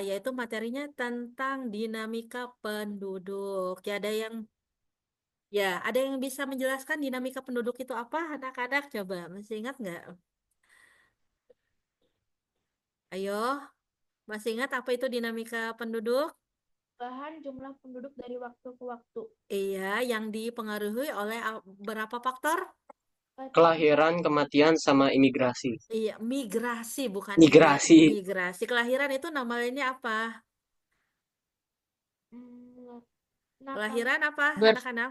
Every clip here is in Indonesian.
yaitu materinya tentang dinamika penduduk. Ada yang bisa menjelaskan dinamika penduduk itu apa? Anak-anak coba masih ingat nggak? Ayo, masih ingat apa itu dinamika penduduk? Bahan jumlah penduduk dari waktu ke waktu. Iya, yang dipengaruhi oleh berapa faktor? Kelahiran, kematian, sama imigrasi. Iya, migrasi bukan Migrasi. migrasi. Kelahiran itu nama lainnya apa? Hmm, Natal. Kelahiran apa, Birth. anak-anak?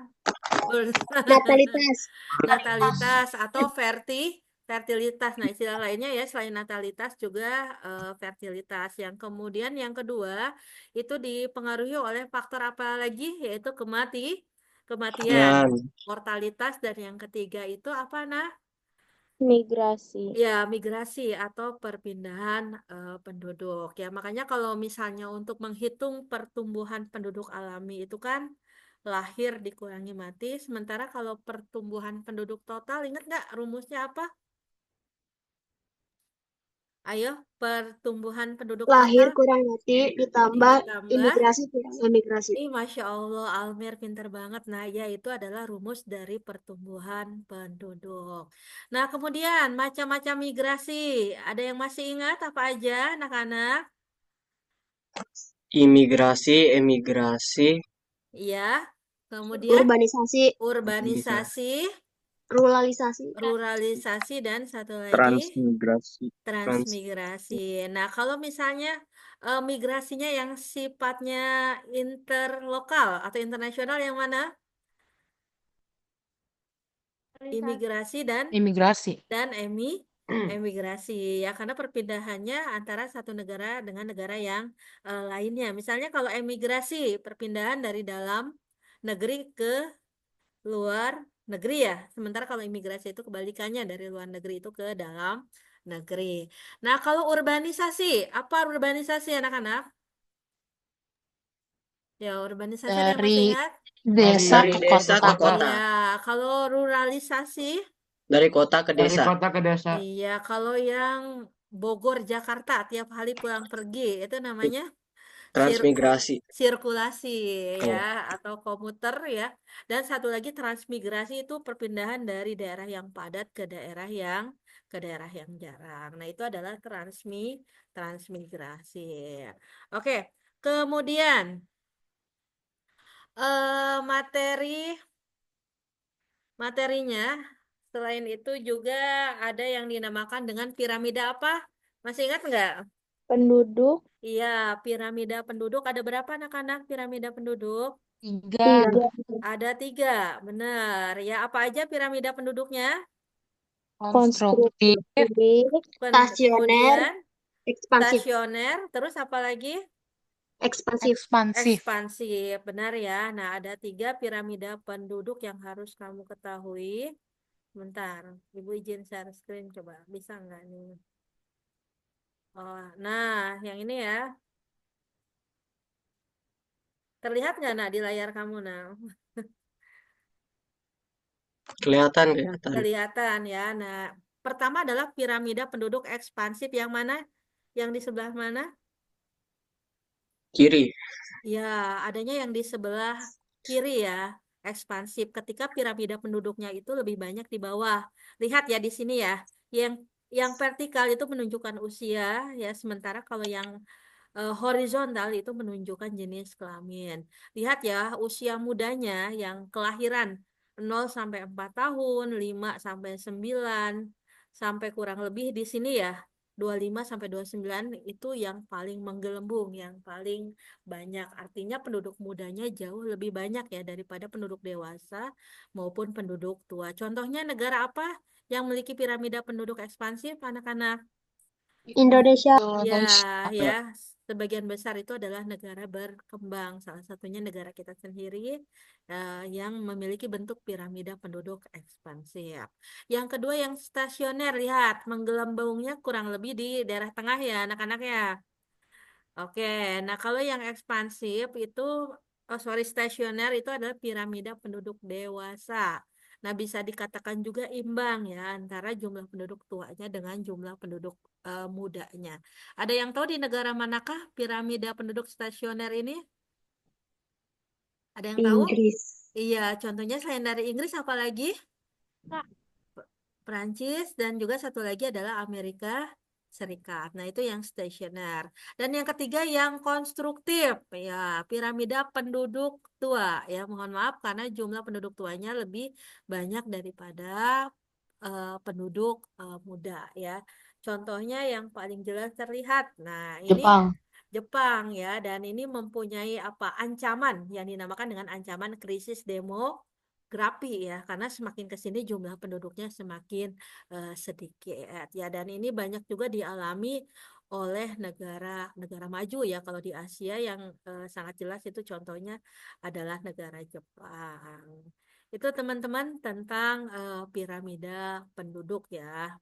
Natalitas. Natalitas atau fertilitas. Nah, istilah lainnya ya selain natalitas juga fertilitas. Yang kemudian yang kedua itu dipengaruhi oleh faktor apa lagi? Yaitu kematian, Yan. mortalitas, dan yang ketiga itu apa, nah? Migrasi. Ya, migrasi atau perpindahan penduduk. Ya, makanya kalau misalnya untuk menghitung pertumbuhan penduduk alami itu kan lahir dikurangi mati, sementara kalau pertumbuhan penduduk total, ingat nggak rumusnya apa? Ayo, pertumbuhan penduduk Lahir total kurang mati ditambah ditambah. imigrasi kurang emigrasi. Masya Allah, Almir pinter banget. Nah, ya itu adalah rumus dari pertumbuhan penduduk. Nah, kemudian macam-macam migrasi. Ada yang masih ingat apa aja, anak-anak? Imigrasi, emigrasi, Iya. Kemudian Urbanisasi, urbanisasi, ruralisasi, ruralisasi, dan satu lagi transmigrasi. transmigrasi. Nah, kalau misalnya migrasinya yang sifatnya interlokal atau internasional yang mana? Imigrasi Imigrasi. dan emigrasi ya, karena perpindahannya antara satu negara dengan negara yang lainnya. Misalnya kalau emigrasi perpindahan dari dalam negeri ke luar negeri ya. Sementara kalau imigrasi itu kebalikannya, dari luar negeri itu ke dalam negeri. Nah, kalau urbanisasi, apa urbanisasi anak-anak? Ya, urbanisasi ada yang masih Dari ingat? desa Dari ke desa kota. ke kota. Ya, kalau ruralisasi, Dari kota ke Dari desa. kota ke desa. iya, kalau yang Bogor, Jakarta tiap hari pulang pergi itu namanya Transmigrasi. sirkulasi ya, Oh. atau komuter ya. Dan satu lagi transmigrasi itu perpindahan dari daerah yang padat ke daerah yang jarang. Nah, itu adalah transmigrasi. Oke, kemudian materinya selain itu juga ada yang dinamakan dengan piramida apa? Masih ingat nggak? penduduk, Iya, piramida penduduk ada berapa anak-anak piramida penduduk? 3. 3, Ada 3, benar. Ya, apa aja piramida penduduknya? Konstruktif. konstruktif, stasioner, Kemudian ekspansif. stasioner, terus apa lagi? Ekspansif. Ekspansif. Ekspansif, benar ya. Nah, ada 3 piramida penduduk yang harus kamu ketahui. Bentar, Ibu izin share screen coba. Bisa nggak nih? Oh, nah, yang ini ya. Terlihat nggak, nah, di layar kamu, nah? Kelihatan. Kelihatan ya. Nah, pertama adalah piramida penduduk ekspansif yang mana? Yang di sebelah mana? Kiri. Ya, adanya yang di sebelah kiri ya, ekspansif. Ketika piramida penduduknya itu lebih banyak di bawah. Lihat ya di sini ya. Yang vertikal itu menunjukkan usia ya, sementara kalau yang horizontal itu menunjukkan jenis kelamin. Lihat ya, usia mudanya yang kelahiran 0 sampai 4 tahun, 5 sampai 9, sampai kurang lebih di sini ya, 25 sampai 29 itu yang paling menggelembung, yang paling banyak. Artinya penduduk mudanya jauh lebih banyak ya daripada penduduk dewasa maupun penduduk tua. Contohnya negara apa yang memiliki piramida penduduk ekspansif, anak-anak? Indonesia, Ya, Indonesia. ya, sebagian besar itu adalah negara berkembang. Salah satunya negara kita sendiri yang memiliki bentuk piramida penduduk ekspansif. Yang kedua yang stasioner, lihat menggelembungnya kurang lebih di daerah tengah ya, anak-anak ya. Oke, nah kalau yang ekspansif itu, oh sorry, stasioner itu adalah piramida penduduk dewasa. Nah, bisa dikatakan juga imbang ya antara jumlah penduduk tuanya dengan jumlah penduduk mudanya. Ada yang tahu di negara manakah piramida penduduk stasioner ini? Ada yang tahu? Inggris. Iya, contohnya selain dari Inggris apa lagi? Kak, Prancis dan juga satu lagi adalah Amerika Serikat. Nah, itu yang stasioner. Dan yang ketiga yang konstruktif, ya, piramida penduduk tua. Ya, mohon maaf karena jumlah penduduk tuanya lebih banyak daripada penduduk muda, ya. Contohnya yang paling jelas terlihat. Nah, ini Jepang. Jepang, ya, dan ini mempunyai apa? Ancaman yang dinamakan dengan ancaman krisis demografi, ya, karena semakin ke sini jumlah penduduknya semakin sedikit, ya, dan ini banyak juga dialami oleh negara-negara maju, ya. Kalau di Asia yang sangat jelas itu contohnya adalah negara Jepang. Itu teman-teman tentang piramida penduduk, ya.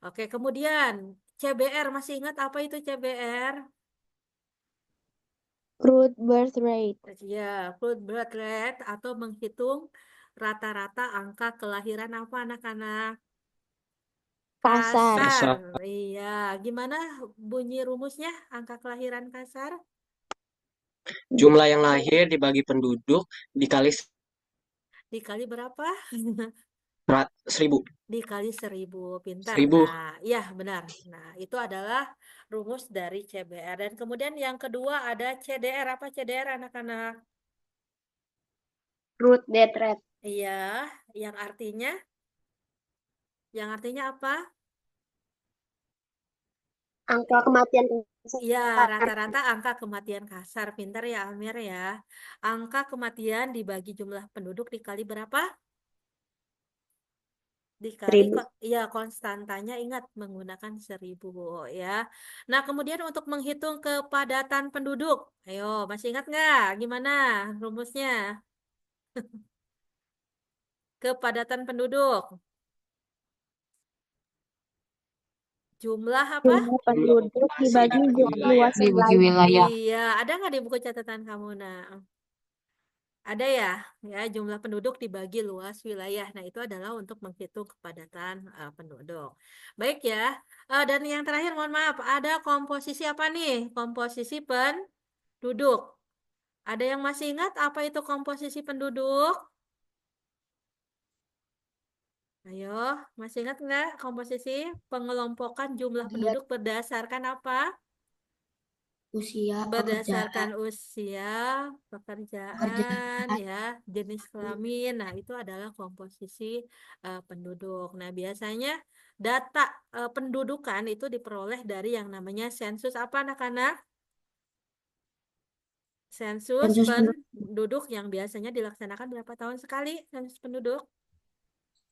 Oke, kemudian CBR, masih ingat apa itu CBR? Crude birth rate. Ya, crude birth rate atau menghitung rata-rata angka kelahiran apa anak-anak? Kasar. Kasar. Kasar. Iya, gimana bunyi rumusnya angka kelahiran kasar? Jumlah yang lahir dibagi penduduk dikali Dikali berapa? 1.000. Dikali 1000. Pintar. 1.000. Nah, iya benar. Nah, itu adalah rumus dari CBR. Dan kemudian yang kedua ada CDR. Apa CDR anak-anak? Root death rate. Iya, yang artinya? Yang artinya apa? Angka kematian Iya, kasar. rata-rata angka kematian kasar. Pintar ya, Amir, ya. Angka kematian dibagi jumlah penduduk dikali berapa? Dikali, 1.000. iya, konstantanya ingat menggunakan 1000, ya. Nah, kemudian untuk menghitung kepadatan penduduk. Ayo, masih ingat nggak? Gimana rumusnya? Kepadatan penduduk. Jumlah apa? Jumlah penduduk dibagi luas Dibagi wilayah. wilayah. Iya, ada nggak di buku catatan kamu, nah? Ada ya, jumlah penduduk dibagi luas wilayah. Nah, itu adalah untuk menghitung kepadatan penduduk. Baik ya. Dan yang terakhir, mohon maaf, ada komposisi apa nih? Komposisi penduduk. Ada yang masih ingat apa itu komposisi penduduk? Ayo, masih ingat nggak komposisi pengelompokan jumlah penduduk berdasarkan apa? Usia, Berdasarkan usia, pekerjaan, ya, jenis kelamin. Nah, itu adalah komposisi penduduk. Nah, biasanya data pendudukan itu diperoleh dari yang namanya sensus apa, anak-anak? Sensus penduduk yang biasanya dilaksanakan berapa tahun sekali sensus penduduk?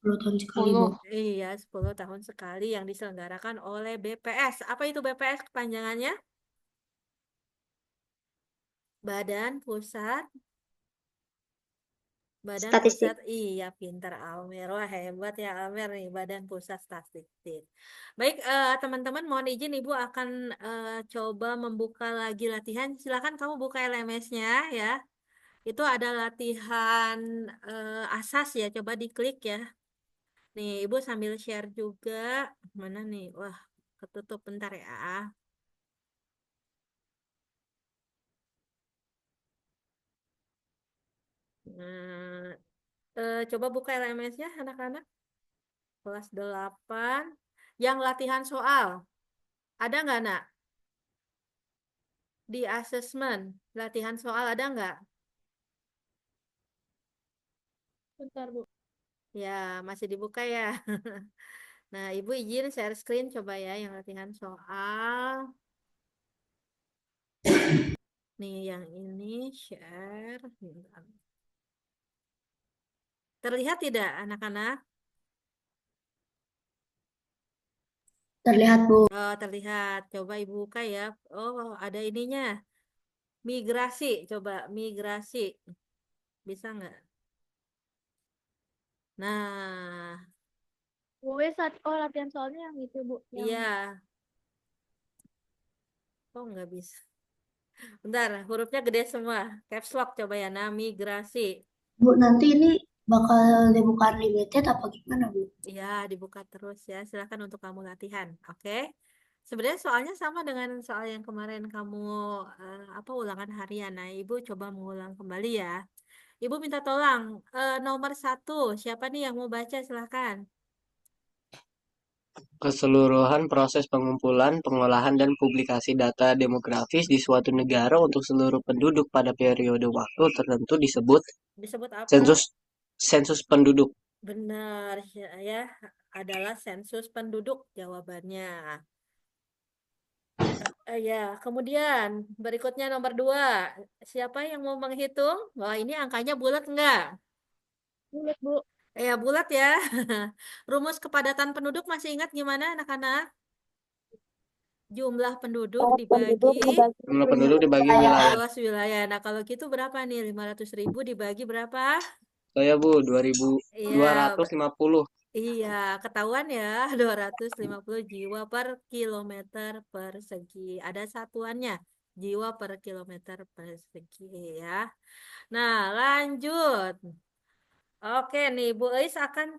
10 tahun sekali, Bu. 10. Iya, 10 tahun sekali yang diselenggarakan oleh BPS. Apa itu BPS kepanjangannya? Badan Pusat Statistik. Iya, pintar Almer. Wah, hebat ya Almer nih, Badan Pusat Statistik. Baik, teman-teman, mohon izin Ibu akan coba membuka lagi latihan. Silakan kamu buka LMS-nya, ya. Itu ada latihan asas, ya, coba diklik, ya. Nih, Ibu sambil share juga. Mana nih? Wah, ketutup, bentar ya. Nah, coba buka LMS-nya anak-anak. Kelas 8. Yang latihan soal. Ada nggak, Nak? Di asesmen, latihan soal ada nggak? Bentar, Bu. Ya, masih dibuka ya. Nah, Ibu izin share screen coba ya yang latihan soal. Nih, yang ini share. Terlihat tidak, anak-anak? Terlihat, Bu. Oh, terlihat. Coba Ibu buka ya. Oh, ada ininya. Migrasi, coba migrasi. Bisa nggak? Nah, Latihan soalnya yang itu, Bu. Yang iya. Oh, nggak bisa. Bentar, hurufnya gede semua. Caps lock coba ya. Nah, migrasi. Bu, nanti ini bakal dibuka unlimited apa gimana, Bu? Ya, dibuka terus ya. Silakan untuk kamu latihan. Oke. Sebenarnya soalnya sama dengan soal yang kemarin kamu ulangan harian. Nah, Ibu coba mengulang kembali ya. Ibu minta tolong nomor 1 siapa nih yang mau baca silahkan. Keseluruhan proses pengumpulan, pengolahan, dan publikasi data demografis di suatu negara untuk seluruh penduduk pada periode waktu tertentu disebut Disebut apa? sensus penduduk. Benar ya, adalah sensus penduduk jawabannya. Ya, kemudian berikutnya nomor 2. Siapa yang mau menghitung? Wah, ini angkanya bulat enggak? Bulat, Bu. Ya, bulat ya. Rumus kepadatan penduduk masih ingat gimana anak-anak? Jumlah penduduk dibagi Jumlah penduduk dibagi wilayah. luas wilayah. Nah, kalau gitu berapa nih? 500.000 dibagi berapa? Saya Bu, Iya, 250. iya, ketahuan ya, 250 jiwa per kilometer persegi. Ada satuannya, jiwa per kilometer persegi ya. Nah, lanjut. Oke nih, Bu Eis akan